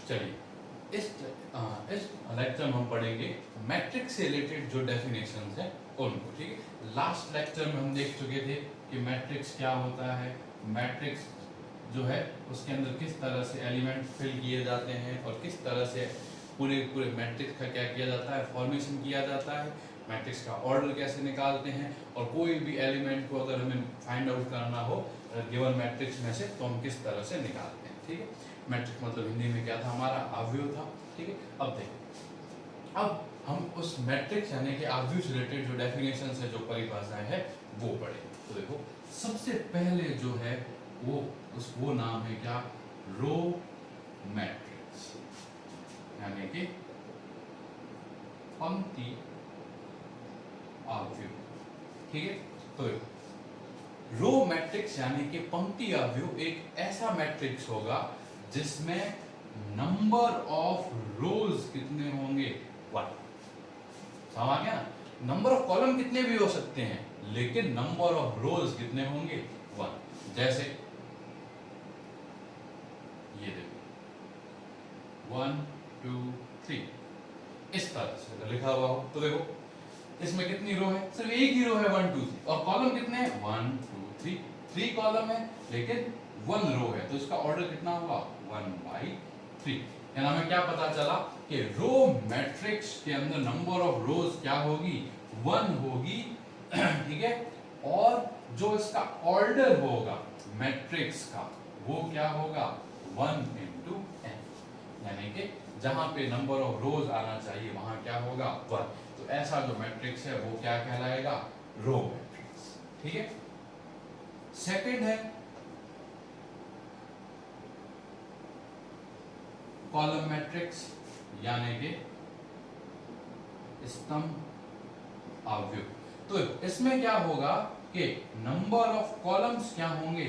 चलिए इस लेक्चर में हम पढ़ेंगे मैट्रिक्स से रिलेटेड जो डेफिनेशंस है उनको। ठीक है, लास्ट लेक्चर में हम देख चुके थे कि मैट्रिक्स क्या होता है, मैट्रिक्स जो है उसके अंदर किस तरह से एलिमेंट फिल किए जाते हैं और किस तरह से पूरे पूरे मैट्रिक्स का क्या किया जाता है, फॉर्मेशन किया जाता है, मैट्रिक्स का ऑर्डर कैसे निकालते हैं, और कोई भी एलिमेंट को अगर हमें फाइंड आउट करना हो गिवन मैट्रिक्स में से तो हम किस तरह से निकालते हैं। ठीक है, मैट्रिक्स मतलब हिंदी में क्या था हमारा, अवयव था। ठीक है, अब देखो, अब हम उस मैट्रिक्स यानी कि अवयव से रिलेटेड जो डेफिनेशन है, जो परिभाषाएं है वो पढ़ेंगे। तो देखो, सबसे पहले जो है वो नाम है क्या, रो मैट्रिक्स, यानी कि पंक्ति अवयव। ठीक है, तो रो मैट्रिक्स यानी कि पंक्ति अवयव एक ऐसा मैट्रिक्स होगा जिसमें नंबर ऑफ रोज कितने होंगे, 1। समझ आ गया ना, नंबर ऑफ कॉलम कितने भी हो सकते हैं लेकिन नंबर ऑफ रोज कितने होंगे, 1। जैसे ये देखो 1 2 3 इस तरह से लिखा हुआ हो तो देखो इसमें कितनी रो है, सिर्फ एक ही रो है 1 2 3, और कॉलम कितने हैं 1 2 3, 3 कॉलम है लेकिन 1 रो है, तो इसका ऑर्डर कितना होगा 1/3। यानी हमें क्या पता चला कि रो मैट्रिक्स के अंदर नंबर ऑफ रोज क्या होगी, 1 होगी। ठीक है, और जो इसका ऑर्डर होगा मैट्रिक्स का वो क्या होगा 1 × n, यानी कि जहां पे नंबर ऑफ रोज आना चाहिए वहां क्या होगा 1। तो ऐसा जो मैट्रिक्स है वो क्या कहलाएगा, रो मैट्रिक्स। ठीक है, सेकंड है कॉलम मैट्रिक्स, यानी कि स्तंभ अवयव। तो इसमें क्या होगा कि नंबर ऑफ कॉलम्स क्या होंगे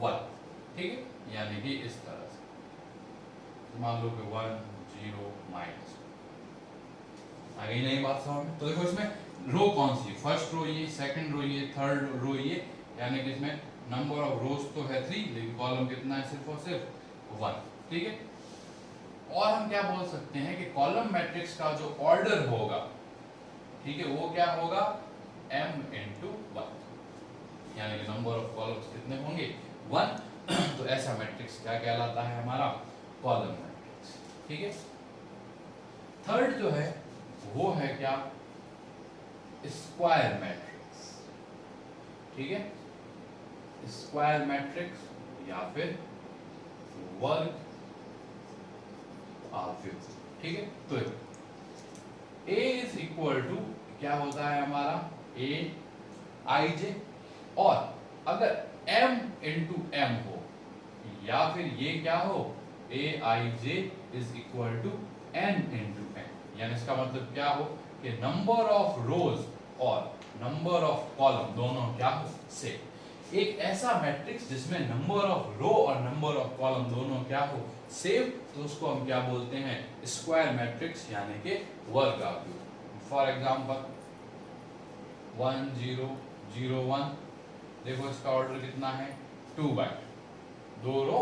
1। ठीक है, यानी कि इस तरह से मान लो कि 1 0 माइनस, आ गई नहीं बात समझ में। तो देखो इसमें रो कौन सी, फर्स्ट रो ये, सेकंड रो ये, थर्ड रो ये, यानी कि इसमें नंबर ऑफ रोज तो है 3 लेकिन कॉलम कितना है, सिर्फ और सिर्फ 1। ठीक है, और हम क्या बोल सकते हैं कि कॉलम मैट्रिक्स का जो ऑर्डर होगा, ठीक है, वो क्या होगा m × 1, यानी कि नंबर ऑफ कॉलम्स कितने होंगे 1। तो ऐसा मैट्रिक्स क्या कहलाता है हमारा, कॉलम मैट्रिक्स। ठीक है, थर्ड जो है वो है क्या, स्क्वायर मैट्रिक्स। ठीक है, स्क्वायर मैट्रिक्स या फिर वर्ग अवयव। ठीक है, तो A = क्या होता है हमारा Aij, और अगर m × m हो या फिर ये क्या हो Aij = n × n, यानी इसका मतलब क्या हो कि नंबर ऑफ रोज और नंबर ऑफ कॉलम दोनों क्या हो सेम। एक ऐसा मैट्रिक्स जिसमें नंबर ऑफ रो और नंबर ऑफ कॉलम दोनों क्या हो सेम, तो उसको हम क्या बोलते हैं, स्क्वायर मैट्रिक्स यानी कि वर्ग अवयव। फॉर एग्जांपल 1 0 0 1, देखो इसका ऑर्डर कितना है 2/2, 2 रो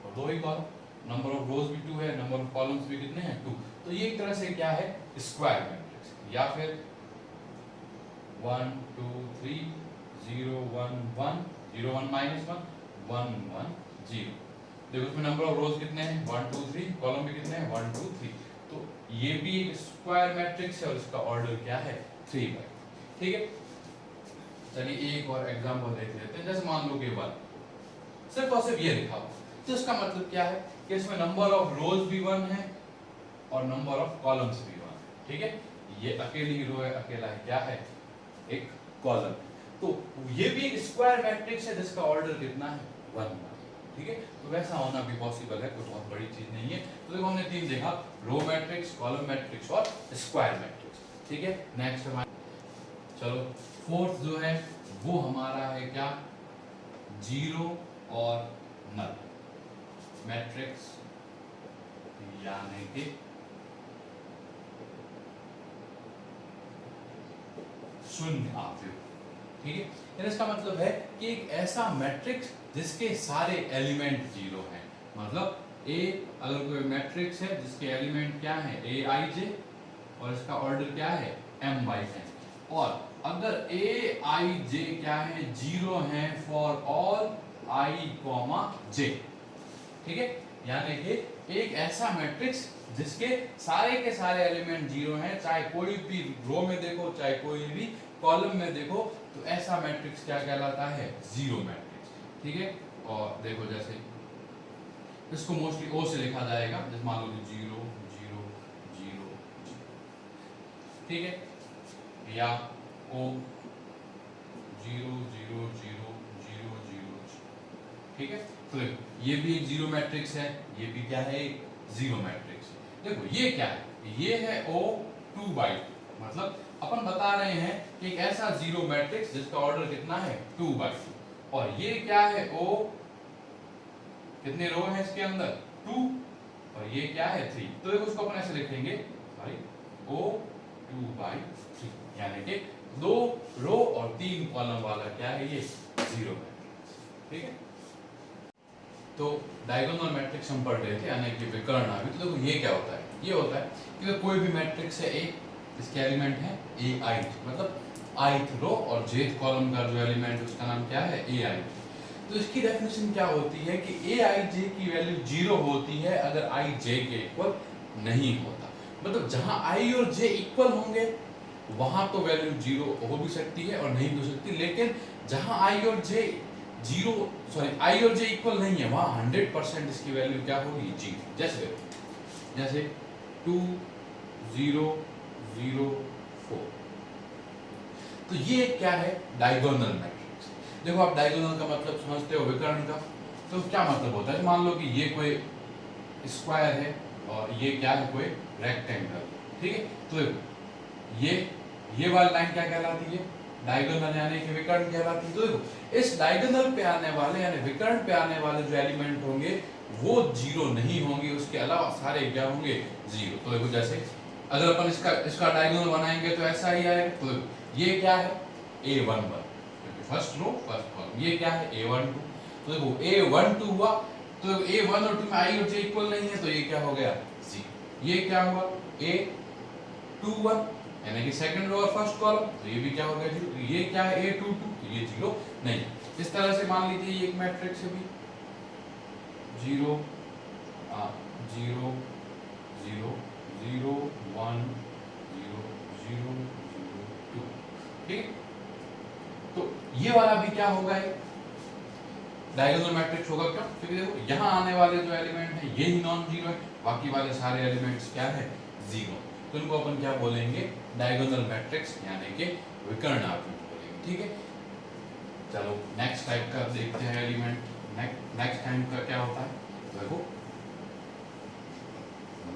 और 2 ही कॉलम, नंबर ऑफ रोज भी 2 है, नंबर ऑफ कॉलम्स भी कितने हैं 2। तो ये एक तरह से क्या है स्क्वायर मैट्रिक्स। या फिर 1 2 3 0 1 1 0 1 माइनस 1 1 1 0, देखो इसमें नंबर ऑफ रोज कितने हैं 1 2 3, कॉलम भी कितने हैं 1 2 3। तो ये भी एक स्क्वायर मैट्रिक्स है और इसका ऑर्डर क्या है 3/। ठीक है, चलिए एक और एग्जांपल देख लेते हैं। जैसे मान लो कि 1 सिर्फ और सिर्फ ये लिखा हो, तो इसका मतलब क्या है कि इसमें नंबर ऑफ रोज भी 1 है और नंबर ऑफ कॉलम्स भी 1 है। ठीक है, ये अकेली रो है, अकेला है क्या है एक कॉलम। तो ये भी एक स्क्वायर मैट्रिक्स है जिसका ऑर्डर कितना है 1। ठीक है, तो वैसा होना भी पॉसिबल है, कोई बहुत बड़ी चीज नहीं है। तो देखो हमने 3 देखा, रो मैट्रिक्स, कॉलम मैट्रिक्स और स्क्वायर मैट्रिक्स। ठीक है, नेक्स्ट हमारा चलो फोर्थ जो है वो हमारा है क्या, जीरो और नल मैट्रिक्स, यानी कि शून्य अवयव। ठीक है, इसका मतलब है कि एक ऐसा मैट्रिक्स जिसके सारे एलिमेंट जीरो हैं, मतलब ए अगर कोई मैट्रिक्स है जिसके एलिमेंट क्या है ए आई जे और इसका ऑर्डर क्या है m बाई n, और अगर ए आई जे क्या है जीरो है फॉर ऑल आई कॉमा जे, ठीक है, यानी कि एक ऐसा मैट्रिक्स जिसके सारे के सारे एलिमेंट जीरो हैं, चाहे कोई भी रो में देखो चाहे कोई भी कॉलम में देखो, तो ऐसा मैट्रिक्स क्या कहलाता है जीरो मैट्रिक्स, ठीक है। और देखो जैसे इसको मोस्टली ओ से लिखा जाएगा, जैसे मान लो कि 0 0 0 0, ठीक है, या ओ 0 0 0 0 0, ठीक है। तो देखो ये भी एक जीरो मैट्रिक्स है, ये भी क्या है एक जीरो मैट्रिक्स। देखो ये क्या है, ये है ओ 2 बाई, मतलब अपन बता रहे हैं कि एक ऐसा जीरो मैट्रिक्स जिसका ऑर्डर कितना है 2 बाई 2, और ये क्या है ओ, कितने रो है इसके अंदर 2, और ये क्या है 3, तो देखो उसको अपन ऐसे लिखेंगे सॉरी ओ 2 बाई 3, यानी कि 2 रो और 3 कॉलम वाला क्या है ये जीरो मैट्रिक्स, ठीक है। तो डायगोनल मैट्रिक्स हम पढ़ रहे थे, यानी कि विकर्ण आव्यूह। तो देखो ये क्या होता है, ये होता है कि कोई भी मैट्रिक्स है ए, इसके एलिमेंट है ए आई, मतलब ith रो और jth कॉलम का जो एलिमेंट है उसका नाम क्या है ए आई। तो इसकी डेफिनेशन क्या होती है कि ए आई जे की वैल्यू जीरो होती है अगर आई जे के इक्वल नहीं होता, मतलब जहां आई और जे इक्वल होंगे वहां तो वैल्यू जीरो हो भी सकती है और नहीं भी हो सकती, लेकिन जहां आई और जे जीरो सॉरी आई और जे इक्वल नहीं है वहां 100% इसकी वैल्यू क्या होगी जीरो। जैसे 2 0 0 4, तो ये क्या है डायगोनल मैट्रिक्स। देखो आप डायगोनल का मतलब समझते हो विकर्ण का, तो क्या मतलब होता है, मान लो कि ये कोई स्क्वायर है और ये क्या है कोई रेक्टेंगल, ठीक है। तो देखो ये वाली लाइन क्या कहलाती है डायगोनल, यानी कि विकर्ण कहलाती है। तो देखो इस डायगोनल पे आने वाले यानी विकर्ण पे आने वाले जो एलिमेंट होंगे वो जीरो नहीं होंगे, उसके अलावा सारे क्या होंगे जीरो। तो देखो जैसे अगर अपन इसका डायगोनल बनाएंगे तो ऐसा ही आएगा। तो देखो ये क्या है a11, first row first column, ये क्या है a12, तो देखो a12 हुआ, तो a1 और 2 में आई और जे इक्वल नहीं है, तो ये क्या हो गया जीरो। ये क्या हुआ a21, यानी कि सेकंड रो और फर्स्ट कॉलम, तो ये भी क्या हो गया जीरो। ये क्या है a22, तो ये जीरो नहीं। इस तरह से मान लीजिए ये एक मैट्रिक्स है भी 0 0 0 0 1 0 0 0 2, ठीक। तो ये वाला भी क्या होगा डायगोनल मैट्रिक्स होगा, क्यों, क्योंकि देखो यहाँ आने वाले जो एलिमेंट है ये ही नॉन जीरो है, बाकी वाले सारे एलिमेंट्स क्या है जीरो। तो इनको अपन क्या बोलेंगे डायगोनल मैट्रिक्स, यानी कि विकर्ण आव्यूह बोलेंगे, ठीक है। चलो नेक्स्ट टाइप का देखते हैं एलिमेंट। नेक्स्ट टाइप का क्या होता है, देखो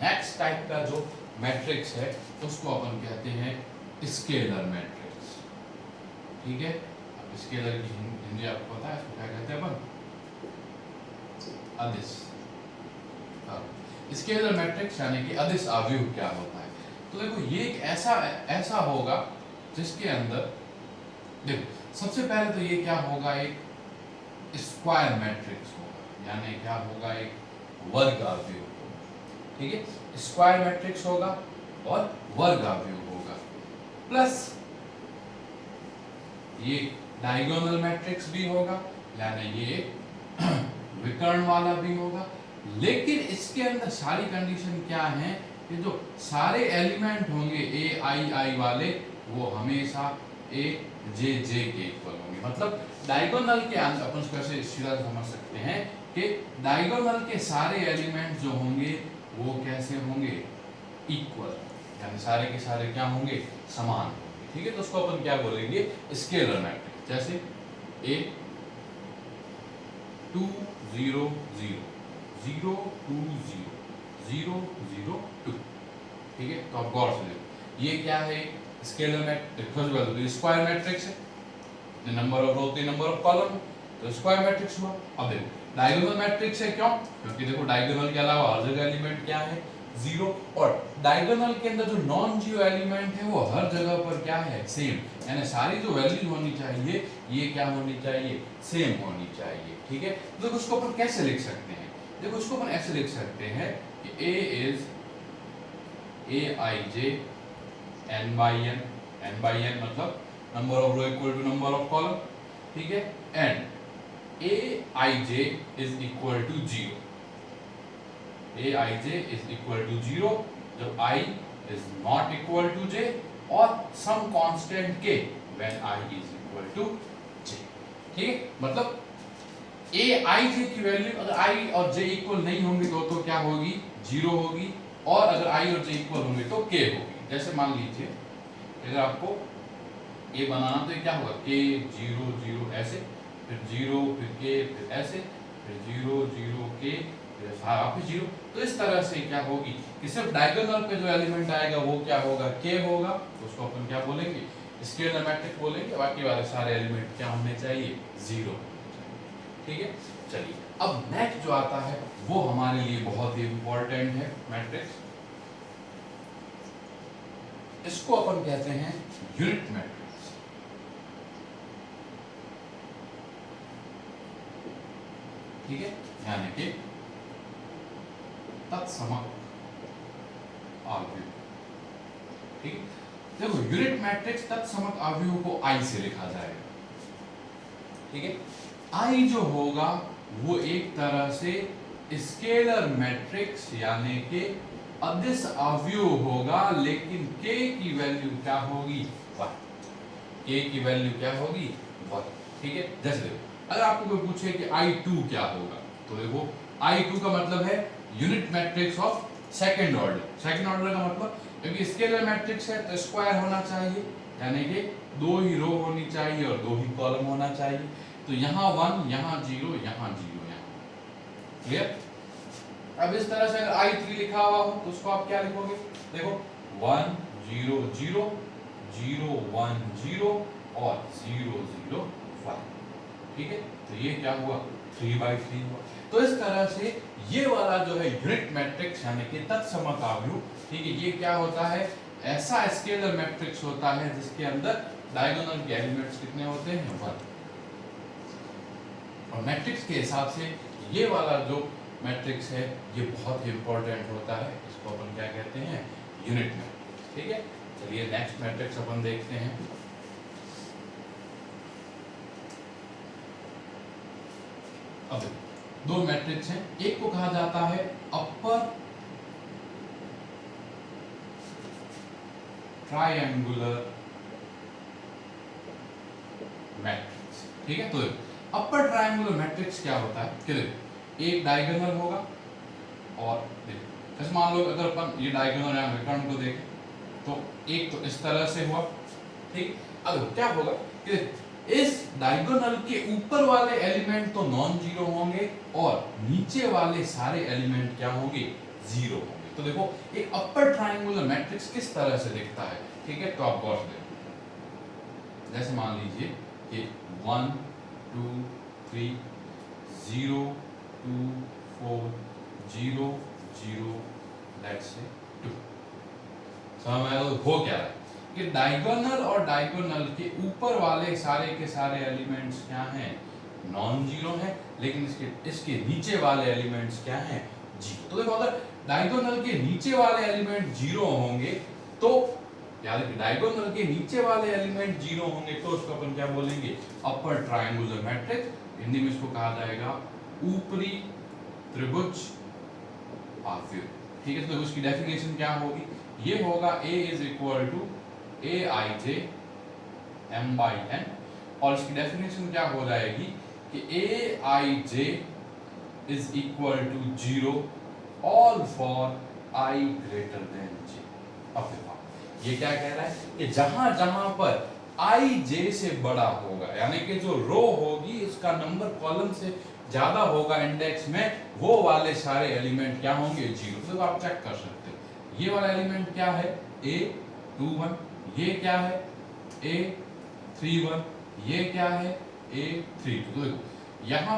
नेक्स्ट टाइप का जो मैट्रिक्स है उसको अपन कहते हैं स्केलर मैट्रिक्स, ठीक है। अब स्केलर की हिंदी आपको पता है इसको क्या कहते हैं अपन अदिश। स्केलर मैट्रिक्स यानी कि अदिश आव्यूह क्या होता है, तो देखो ये एक ऐसा होगा जिसके अंदर देखो सबसे पहले तो ये क्या होगा एक स्क्वायर मैट्रिक्स होगा, यानी क्या होगा एक वर्ग आव्यूह होगा, ठीक है। स्क्वायर मैट्रिक्स होगा और वर्ग आव्यूह होगा, प्लस ये डायगोनल मैट्रिक्स भी होगा, यानी ये विकर्ण वाला भी होगा। लेकिन इसके अंदर सारी कंडीशन क्या है कि जो सारे एलिमेंट होंगे ए आई वाले वो हमेशा ए जे के इक्वल होंगे। मतलब डायगोनल के अंदर अपन कैसे सीधा समझ सकते हैं कि डायगोनल के सारे एलिमेंट जो होंगे वो कैसे होंगे इक्वल, यानी सारे के सारे क्या होंगे समान होंगे, ठीक है। तो उसको अपन क्या बोलेंगे स्केलर मैट्रिक्स। जैसे a 2 0 0 0 2 0 0 0 2, ठीक है। तो आप गौर से देखो ये क्या है स्केलर मैट्रिक्स, स्क्वायर मैट्रिक्स है, number of row number of column, तो स्क्वायर मैट्रिक्स हुआ। अब देखो डायगोनल मैट्रिक्स है, क्यों, क्योंकि देखो डायगोनल के अलावा हर जगह एलिमेंट क्या है जीरो, और डायगोनल के अंदर जो नॉन जीरो एलिमेंट है वो हर जगह पर क्या है सेम, यानी सारी जो वैल्यू होनी चाहिए ये क्या होनी चाहिए सेम होनी चाहिए, ठीक है। तो उसको अपन कैसे लिख सकते हैं देखो इसको अपन ऐसे लिख सकते हैं कि A is Aij n by n मतलब number of row equal to number of column, ठीक है, and Aij is equal to 0, Aij is equal to 0 जब I is not equal to j और some constant k when I is equal to j, ठीक है, मतलब Aij की value अगर I और j इक्वल नहीं होंगे तो क्या होगी, 0 होगी, और अगर I और j इक्वल होंगे तो k होगी। जैसे मान लीजिए अगर आपको a बनाना तो ये क्या होगा, k 0 0 ऐसे, फिर 0 फिर k फिर ऐसे, फिर 0 0 k फिर वापस 0, तो इस तरह से क्या होगी कि सिर्फ डायगोनल पे जो एलिमेंट आएगा वो क्या होगा, k होगा, तो उसको अपन क्या बोलेंगे, स्केलर मैट्रिक्स बोलेंगे, बाकी वाले सारे एलिमेंट क्या होने चाहिए, 0, ठीक है। चलिए अब नेक्स्ट जो आता है वो हमारे लिए बहुत ही इंपॉर्टेंट है मैट्रिक्स, इसको अपन कहते हैं यूनिट मैट्रिक्स, ठीक है, यानी कि तत्समक आव्यूह, ठीक है। देखो यूनिट मैट्रिक्स तत्समक आव्यूह को I से लिखा जाएगा, ठीक है। I जो होगा वो एक तरह से स्केलर मैट्रिक्स यानी कि अदिश आव्यूह होगा, लेकिन k की वैल्यू क्या होगी, 1, k की वैल्यू क्या होगी, 1, ठीक है। जैसे देखो अगर आपको कोई पूछे कि I2 क्या होगा, तो देखो I2 का मतलब है unit matrix of second order, second order का मतलब क्योंकि स्केलर मैट्रिक्स है तो स्क्वायर होना चाहिए, यानी कि 2 ही रो होनी चाहिए और 2 ही कॉलम होना चाहिए, तो यहाँ 1 यहाँ 0 यहाँ 0 यहाँ, क्लियर। अब इस तरह से अगर I3 लिखा हुआ हो तो उसको आप क्या लिखोगे, देखो 1 0 0 0 1 0 और 0 0 1, ठीक है, तो ये क्या हुआ 3/3 हुआ। तो इस तरह से ये वाला जो है यूनिट मैट्रिक्स यानी कि तत्समक आव्यूह, ठीक है, ये क्या होता है, ऐसा स्केलर मैट्रिक्स होता है जिसके अंदर डायगोनल के एलिमेंट्स कितने होते हैं, 1, और मैट्रिक्स के हिसाब से ये वाला जो मैट्रिक्स है ये बहुत ही इंपॉर्टेंट होता है, इसको अपन क्या कहते हैं, यूनिट मैट्रिक्स, ठीक है। चलिए नेक्स्ट मैट्रिक्स अपन देखते हैं। अब दो मैट्रिक्स हैं, एक को कहा जाता है अपर ट्रायंगुलर मैट्रिक्स, ठीक है। तो अपर ट्रायंगुलर मैट्रिक्स क्या होता है कि एक डायगोनल होगा और जैसे मान लो अगर अपन ये डायगोनल या विकर्ण को देखें तो एक तो इस तरह से हुआ, ठीक। अब क्या होगा कि इस डायगोनल के ऊपर वाले एलिमेंट तो नॉन जीरो होंगे और नीचे वाले सारे एलिमेंट क्या होंगे, 0 होंगे। तो देखो एक अपर ट्रायंगुलर मैट्रिक्स किस तरह से दिखता है, ठीक है, तो आप गौर से देखो, जैसे मान लीजिए कि 1 2 3 0 2 4 0 0 लेट्स से 2, समझ में आया हो क्या है कि डायगोनल और डायगोनल के ऊपर वाले सारे के सारे एलिमेंट्स क्या हैं, नॉन जीरो हैं, लेकिन इसके नीचे वाले एलिमेंट्स क्या हैं, जीरो। तो देखो अगर डायगोनल के नीचे वाले एलिमेंट 0 होंगे तो याद रखिए डायगोनल के नीचे वाले एलिमेंट 0 होंगे तो उसको अपन क्या बोलेंगे, अपर ट्रायंगुलर मैट्रिक्स, हिंदी में इसको कहा जाएगा ऊपरी त्रिभुज आव्यूह, ठीक है। तो उसकी डेफिनेशन क्या होगी, ये होगा A is equal to Aij m/n, और इसकी डेफिनेशन क्या हो जाएगी कि Aij is equal to 0 all for I greater than j। अब देखो ये क्या कह रहा है कि जहां जहां पर I j से बड़ा होगा, यानी कि जो रो होगी इसका नंबर कॉलम से ज्यादा होगा इंडेक्स में, वो वाले सारे एलिमेंट क्या होंगे, 0। तो आप चेक कर सकते हो ये वाला एलिमेंट क्या है, A21, ये क्या है A31, ये क्या है A32। तो देखो यहाँ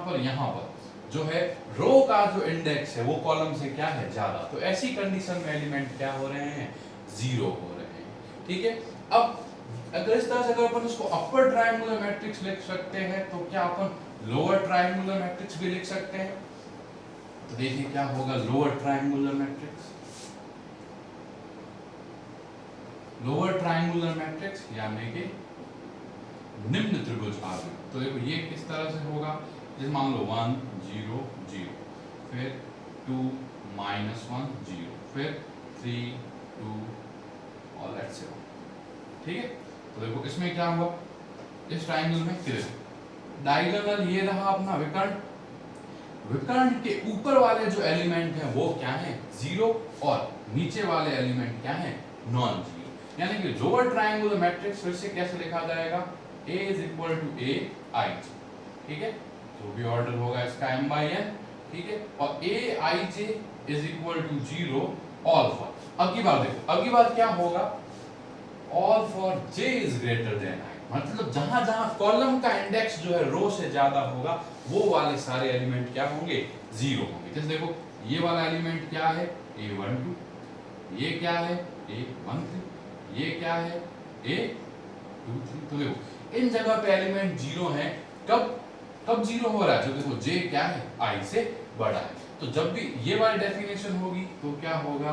पर जो है रो का जो इंडेक्स है वो कॉलम से क्या है, ज्यादा, तो ऐसी कंडीशन में एलिमेंट क्या हो रहे हैं, 0 हो रहे हैं, ठीक है। अब अगर इस तरह से अगर अपन इसको अपर ट्रायंगुलर मैट्रिक्स लिख सकते हैं तो क्या अपन लोअर ट्रायंगुलर मैट्रिक्स भी लिख सकते हैं, तो देखिए क्या होगा, lower triangular matrix, lower triangular matrix यानी कि निम्न त्रिभुज आव्यूह। तो देखो ये किस तरह से होगा, जैसे मान लो 1 0 0, फिर 2 -1 0, फिर 3 2 और etc। ठीक है, तो देखो इसमें क्या हुआ, इस ट्रायंगल में कि डायगोनल ये रहा अपना विकर्ण, विकर्ण के ऊपर वाले जो एलिमेंट हैं वो क्या है, 0, और नीचे वाले एलिमेंट क्या है, नॉन जीरो। यानी कि लोअर ट्रायंगुलर मैट्रिक्स फिर से कैसे लिखा जाएगा, A = A I, ठीक है, जो भी ऑर्डर होगा इसका m/n, ठीक है, और Aij = 0 ऑल फॉर, अब की बार देखो, अब की बार क्या होगा, ऑल फॉर j > i, मतलब जहां जहां कॉलम का इंडेक्स जो है रो से ज्यादा होगा वो वाले सारे एलिमेंट क्या होंगे, 0 होंगे। जैसे देखो ये वाला एलिमेंट क्या है, A12, ये क्या है, A13, ये क्या है, A23। तो देखो इन जगह पे एलिमेंट 0 है, कब कब 0 हो रहा है, जब देखो j क्या है, i से बड़ा है। तो जब भी ये वाली डेफिनेशन होगी तो क्या होगा,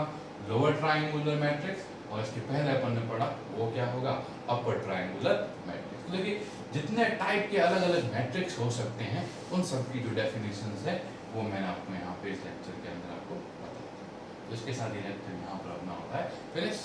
लोअर ट्रायंगुलर मैट्रिक्स, और इसके पहले अपन ने पढ़ा वो क्या होगा, अपर ट्रायंगुलर मैट्रिक्स। तो देखिए जितने टाइप के अलग अलग मैट्रिक्स हो सकते हैं उन सब की जो डेफिनेशंस है वो मैंने आपको यहाँ पे इस लेक्चर के अंदर आपको बताया। तो इसके साथ ये लेक्चर यहाँ पर अपना होता है फिनिश।